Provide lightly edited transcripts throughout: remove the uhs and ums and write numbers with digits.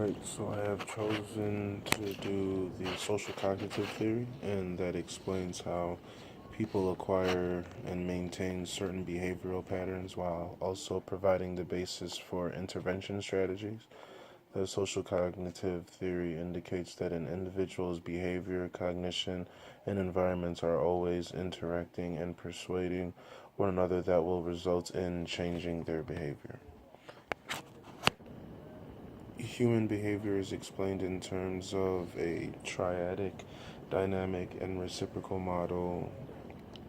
Alright, so I have chosen to do the social cognitive theory, and that explains how people acquire and maintain certain behavioral patterns while also providing the basis for intervention strategies. The social cognitive theory indicates that an individual's behavior, cognition, and environments are always interacting and persuading one another that will result in changing their behavior. Human behavior is explained in terms of a triadic, dynamic, and reciprocal model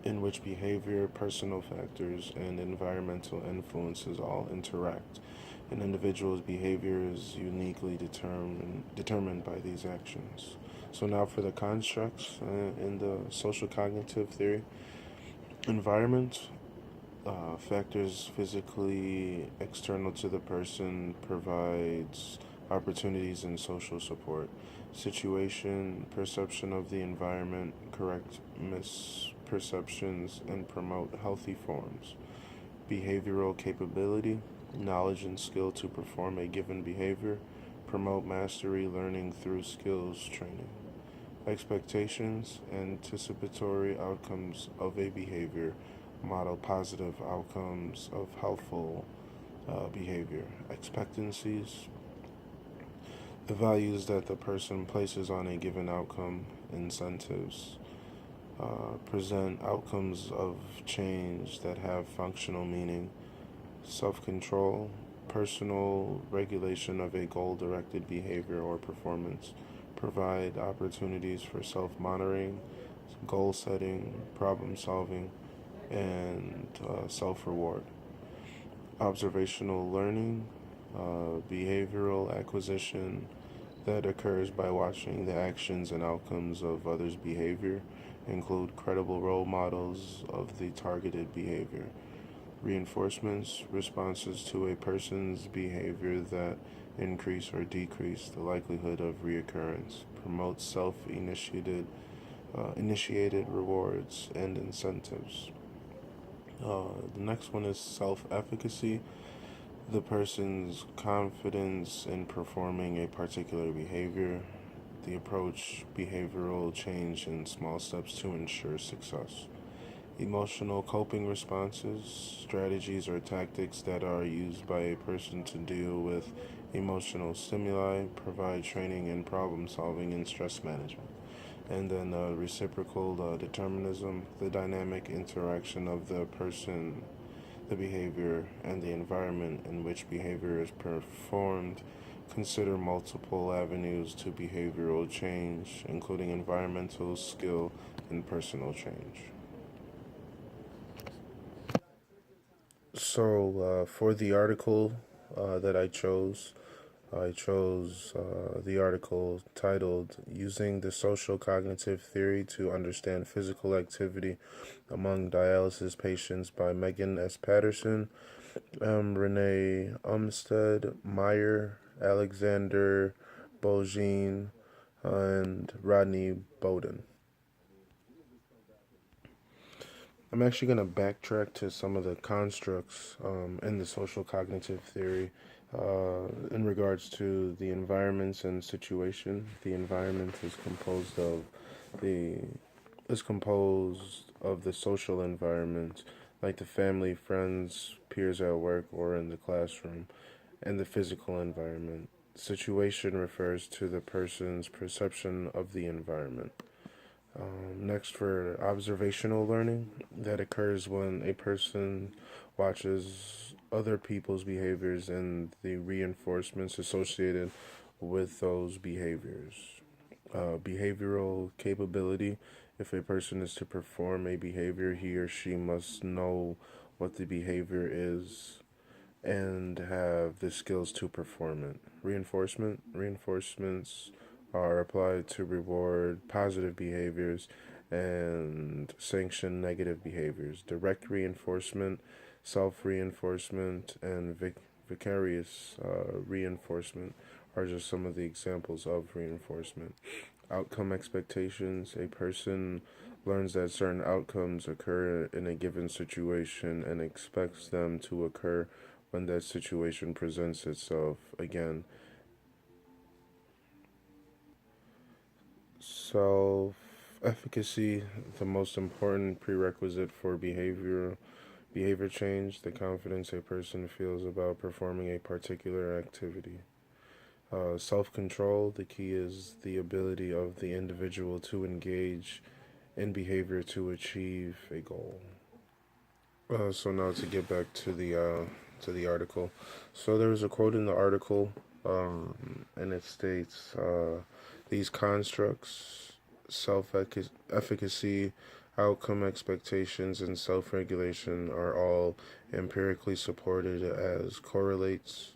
in which behavior, personal factors, and environmental influences all interact. An individual's behavior is uniquely determined by these actions. So, now for the constructs in the social cognitive theory. Environment, factors physically external to the person provides opportunities and social support. Situation, perception of the environment, correct misperceptions, and promote healthy forms. Behavioral capability, knowledge and skill to perform a given behavior, promote mastery, learning through skills training. Expectations, anticipatory outcomes of a behavior, model positive outcomes of helpful behavior. Expectancies, the values that the person places on a given outcome. Incentives, present outcomes of change that have functional meaning. Self control, personal regulation of a goal directed behavior or performance. Provide opportunities for self monitoring, goal setting, problem solving, and self reward. Observational learning, behavioral acquisition that occurs by watching the actions and outcomes of others' behavior, include credible role models of the targeted behavior. Reinforcements, responses to a person's behavior that increase or decrease the likelihood of reoccurrence. Promotes initiated rewards and incentives. The next one is self efficacy, the person's confidence in performing a particular behavior. The approach behavioral change in small steps to ensure success. Emotional coping responses, strategies or tactics that are used by a person to deal with emotional stimuli, provide training in problem solving and stress management. And then reciprocal determinism, the dynamic interaction of the person, the behavior, and the environment in which behavior is performed. Consider multiple avenues to behavioral change, including environmental, skill, and personal change. So, for the article that I chose the article titled Using the Social Cognitive Theory to Understand Physical Activity Among Dialysis Patients by Megan S. Patterson, Renee Umstead, Meyer, Alexander Bogine, and Rodney Bowden. I'm actually going to backtrack to some of the constructs in the social cognitive theory in regards to the environments and situation. The environment the is composed of the social environment, like the family, friends, peers at work, or in the classroom, and the physical environment. Situation refers to the person's perception of the environment. Next, for observational learning, that occurs when a person watches other people's behaviors and the reinforcements associated with those behaviors. Behavioral capability, if a person is to perform a behavior, he or she must know what the behavior is and have the skills to perform it. Reinforcements are applied to reward positive behaviors and sanction negative behaviors. Direct reinforcement, self reinforcement, and vicarious reinforcement are just some of the examples of reinforcement. Outcome expectations, a person learns that certain outcomes occur in a given situation and expects them to occur when that situation presents itself again. Self-efficacy, the most important prerequisite for behavior change, the confidence a person feels about performing a particular activity. Self-control, the key is the ability of the individual to engage in behavior to achieve a goal. So now to get back to the article. So there was a quote in the article, and it states, these constructs, self-efficacy, outcome expectations, and self-regulation are all empirically supported as correlates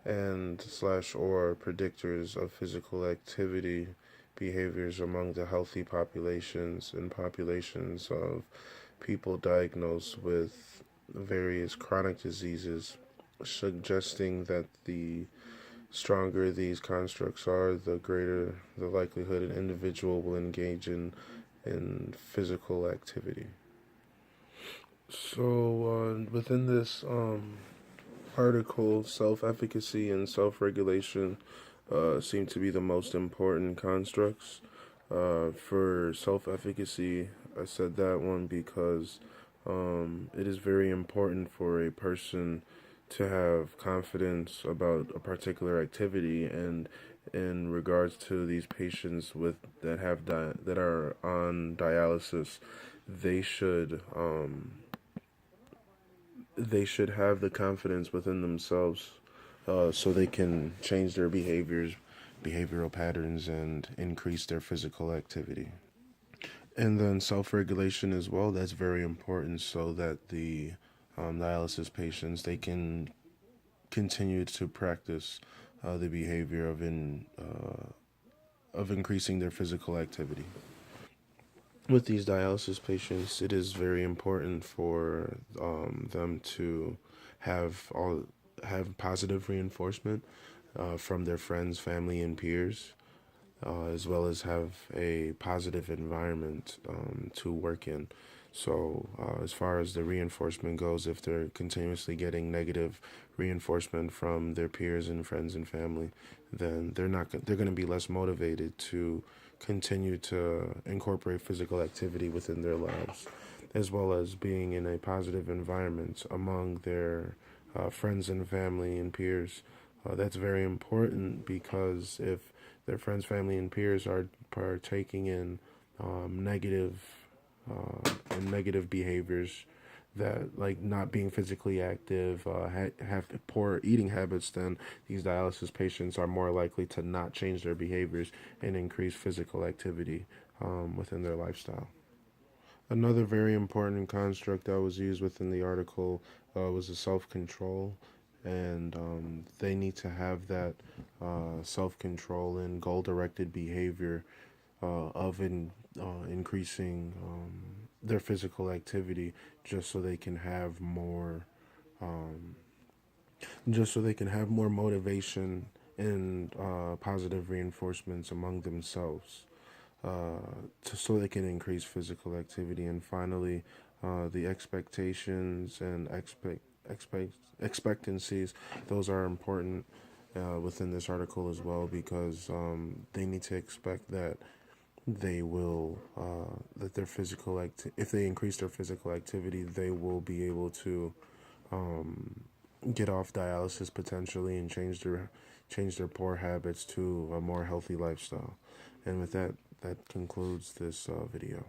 and slash or predictors of physical activity behaviors among the healthy populations and populations of people diagnosed with various chronic diseases, suggesting that the stronger these constructs are, the greater the likelihood an individual will engage in physical activity. So, within this article, self-efficacy and self-regulation seem to be the most important constructs. For self-efficacy, I said that one because it is very important for a person to have confidence about a particular activity, and in regards to these patients with that are on dialysis, they should they should have the confidence within themselves, so they can change their behavioral patterns, and increase their physical activity. And then self-regulation as well. That's very important so that the dialysis patients, they can continue to practice the behavior of increasing their physical activity. With these dialysis patients, it is very important for them to have all have positive reinforcement from their friends, family, and peers, as well as have a positive environment to work in. So, as far as the reinforcement goes, if they're continuously getting negative reinforcement from their peers and friends and family, then they're going to be less motivated to continue to incorporate physical activity within their lives, as well as being in a positive environment among their friends and family and peers. That's very important because if their friends, family, and peers are partaking in negative negative behaviors, that like not being physically active, have poor eating habits, then these dialysis patients are more likely to not change their behaviors and increase physical activity within their lifestyle. Another very important construct that was used within the article was the self-control, and they need to have that self-control and goal-directed behavior increasing their physical activity, just so they can have more, um, just so they can have more motivation and positive reinforcements among themselves, so they can increase physical activity. And finally, the expectations and expectancies, those are important within this article as well, because they need to expect that they will that their if they increase their physical activity, they will be able to get off dialysis potentially and change their poor habits to a more healthy lifestyle. And with that, that concludes this video.